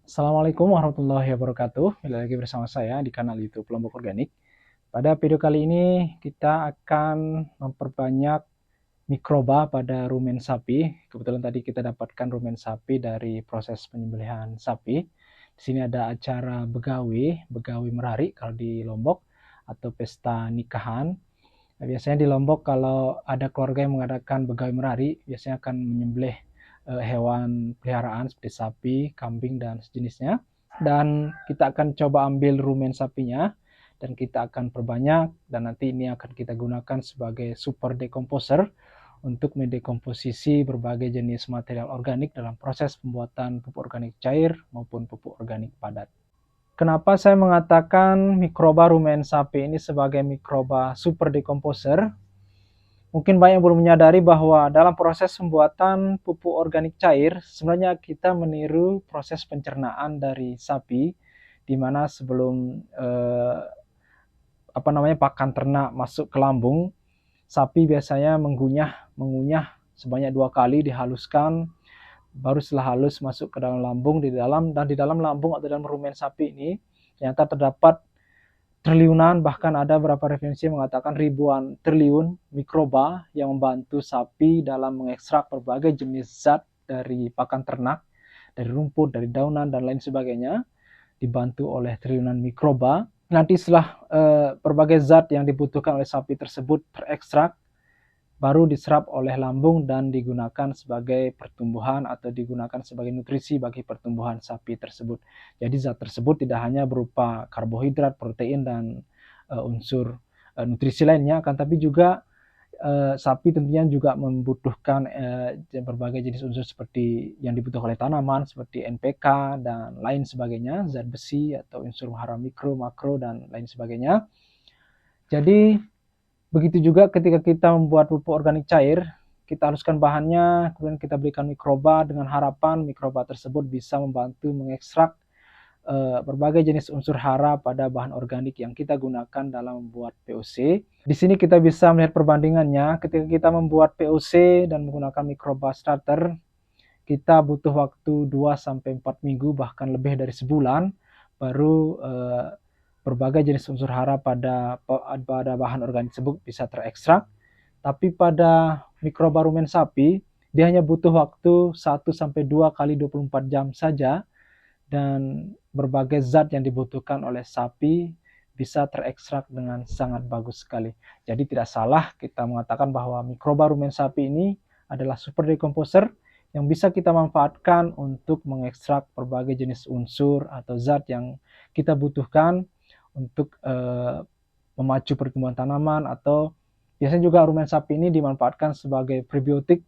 Assalamualaikum warahmatullahi wabarakatuh. Kembali lagi bersama saya di kanal YouTube Lombok Organik. Pada video kali ini kita akan memperbanyak mikroba pada rumen sapi. Kebetulan tadi kita dapatkan rumen sapi dari proses penyembelihan sapi. Di sini ada acara begawi merari kalau di Lombok, atau pesta nikahan. Nah, biasanya di Lombok kalau ada keluarga yang mengadakan begawi merari, biasanya akan menyembelih hewan peliharaan seperti sapi, kambing, dan sejenisnya. Dan kita akan coba ambil rumen sapinya dan kita akan perbanyak, dan nanti ini akan kita gunakan sebagai super decomposer untuk mendekomposisi berbagai jenis material organik dalam proses pembuatan pupuk organik cair maupun pupuk organik padat. Kenapa saya mengatakan mikroba rumen sapi ini sebagai mikroba super decomposer? Mungkin banyak yang belum menyadari bahwa dalam proses pembuatan pupuk organik cair, sebenarnya kita meniru proses pencernaan dari sapi, di mana sebelum pakan ternak masuk ke lambung, sapi biasanya mengunyah sebanyak 2 kali, dihaluskan, baru setelah halus masuk ke dalam lambung. Di dalam lambung atau dalam rumen sapi ini ternyata terdapat triliunan, bahkan ada beberapa referensi mengatakan ribuan triliun mikroba yang membantu sapi dalam mengekstrak berbagai jenis zat dari pakan ternak, dari rumput, dari daunan, dan lain sebagainya, dibantu oleh triliunan mikroba. Nanti setelah berbagai zat yang dibutuhkan oleh sapi tersebut terekstrak, baru diserap oleh lambung dan digunakan sebagai pertumbuhan atau digunakan sebagai nutrisi bagi pertumbuhan sapi tersebut. Jadi zat tersebut tidak hanya berupa karbohidrat, protein, dan unsur nutrisi lainnya, akan tapi juga sapi tentunya juga membutuhkan berbagai jenis unsur seperti yang dibutuhkan oleh tanaman seperti NPK dan lain sebagainya, zat besi atau unsur hara mikro, makro, dan lain sebagainya. Jadi begitu juga ketika kita membuat pupuk organik cair, kita haluskan bahannya, kemudian kita berikan mikroba dengan harapan mikroba tersebut bisa membantu mengekstrak berbagai jenis unsur hara pada bahan organik yang kita gunakan dalam membuat POC. Di sini kita bisa melihat perbandingannya. Ketika kita membuat POC dan menggunakan mikroba starter, kita butuh waktu 2-4 minggu, bahkan lebih dari sebulan, baru berbagai jenis unsur hara pada bahan organik tersebut bisa terekstrak. Tapi pada mikroba rumen sapi, dia hanya butuh waktu 1-2 kali 24 jam saja, dan berbagai zat yang dibutuhkan oleh sapi bisa terekstrak dengan sangat bagus sekali. Jadi tidak salah kita mengatakan bahwa mikroba rumen sapi ini adalah super decomposer yang bisa kita manfaatkan untuk mengekstrak berbagai jenis unsur atau zat yang kita butuhkan untuk memacu pertumbuhan tanaman, atau biasanya juga rumen sapi ini dimanfaatkan sebagai prebiotik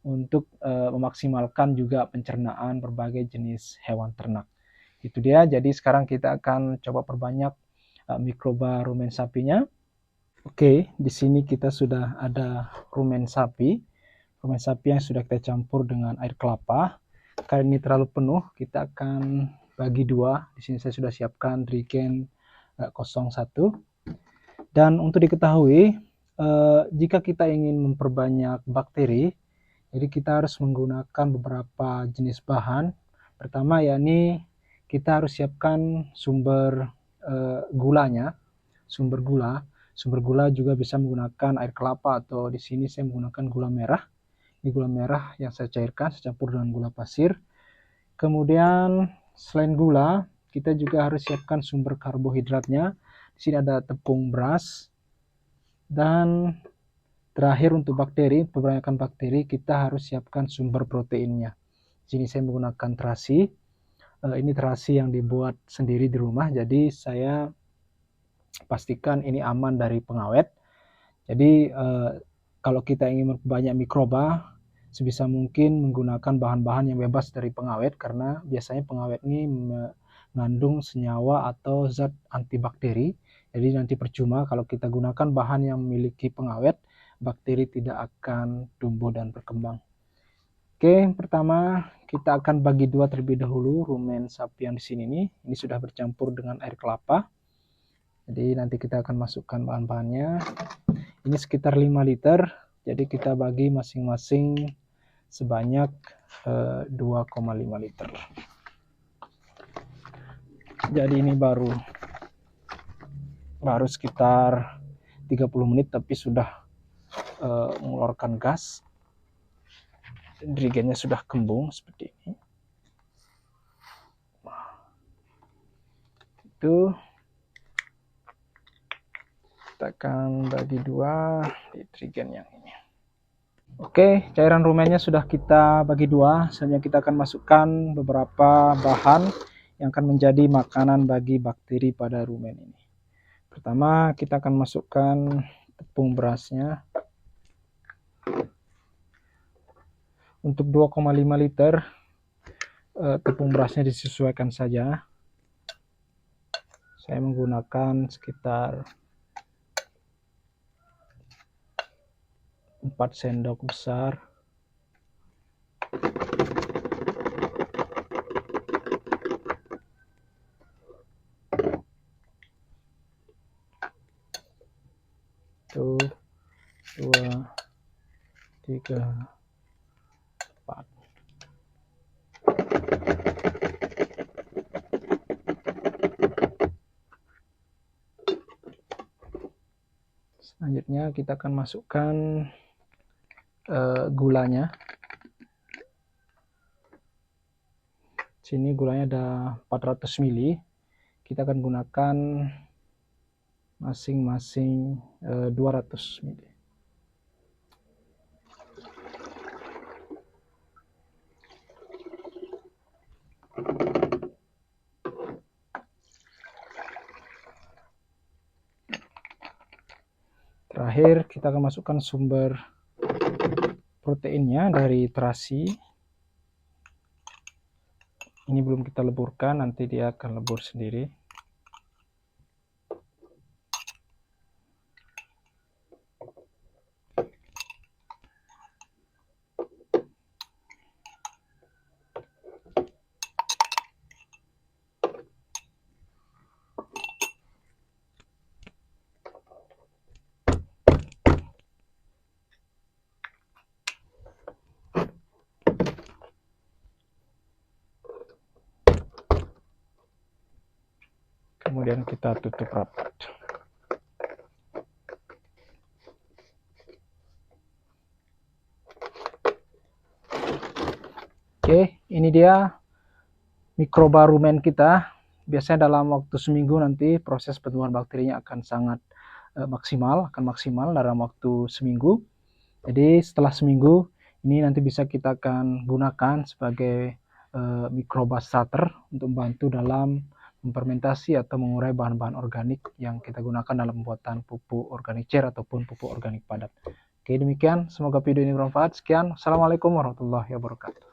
untuk memaksimalkan juga pencernaan berbagai jenis hewan ternak. Itu dia. Jadi sekarang kita akan coba perbanyak mikroba rumen sapinya. Oke, di sini kita sudah ada rumen sapi yang sudah kita campur dengan air kelapa. Karena ini terlalu penuh, kita akan bagi dua. Di sini saya sudah siapkan jerigen 01. Dan untuk diketahui, jika kita ingin memperbanyak bakteri, jadi kita harus menggunakan beberapa jenis bahan. Pertama, yakni kita harus siapkan sumber gulanya, sumber gula. Sumber gula juga bisa menggunakan air kelapa, atau di sini saya menggunakan gula merah. Ini gula merah yang saya cairkan, saya campur dengan gula pasir. Kemudian selain gula, kita juga harus siapkan sumber karbohidratnya. Di sini ada tepung beras. Dan terakhir untuk bakteri, perbanyakan bakteri, kita harus siapkan sumber proteinnya. Di sini saya menggunakan terasi. Ini terasi yang dibuat sendiri di rumah, jadi saya pastikan ini aman dari pengawet. Jadi kalau kita ingin memperbanyak mikroba, sebisa mungkin menggunakan bahan-bahan yang bebas dari pengawet, karena biasanya pengawet ini mengandung senyawa atau zat antibakteri. Jadi nanti percuma kalau kita gunakan bahan yang memiliki pengawet, bakteri tidak akan tumbuh dan berkembang. Oke, pertama kita akan bagi dua terlebih dahulu rumen sapi yang di sini nih. Ini sudah bercampur dengan air kelapa. Jadi nanti kita akan masukkan bahan-bahannya. Ini sekitar 5 liter. Jadi kita bagi masing-masing sebanyak 2,5 liter. Jadi ini baru sekitar 30 menit tapi sudah mengeluarkan gas. Drigennya sudah kembung seperti ini. Itu kita akan bagi dua di drigen yang ini. Oke, cairan rumennya sudah kita bagi dua. Selanjutnya kita akan masukkan beberapa bahan yang akan menjadi makanan bagi bakteri pada rumen ini. Pertama, kita akan masukkan tepung berasnya. Untuk 2,5 liter tepung berasnya disesuaikan saja. Saya menggunakan sekitar 4 sendok besar. Itu 2, 3, 4. Selanjutnya kita akan masukkan gulanya. Sini gulanya ada 400 ml. Kita akan gunakan masing-masing 200 ml. Terakhir kita akan masukkan sumber proteinnya dari terasi. Ini belum kita leburkan, nanti dia akan lebur sendiri. Kemudian kita tutup rapat. Oke, ini dia mikroba rumen kita. Biasanya dalam waktu seminggu nanti proses pertumbuhan bakterinya akan sangat maksimal dalam waktu seminggu. Jadi setelah seminggu ini nanti bisa kita akan gunakan sebagai mikroba starter untuk membantu dalam memfermentasi atau mengurai bahan-bahan organik yang kita gunakan dalam pembuatan pupuk organik cair ataupun pupuk organik padat. Oke, demikian. Semoga video ini bermanfaat. Sekian. Assalamualaikum warahmatullahi wabarakatuh.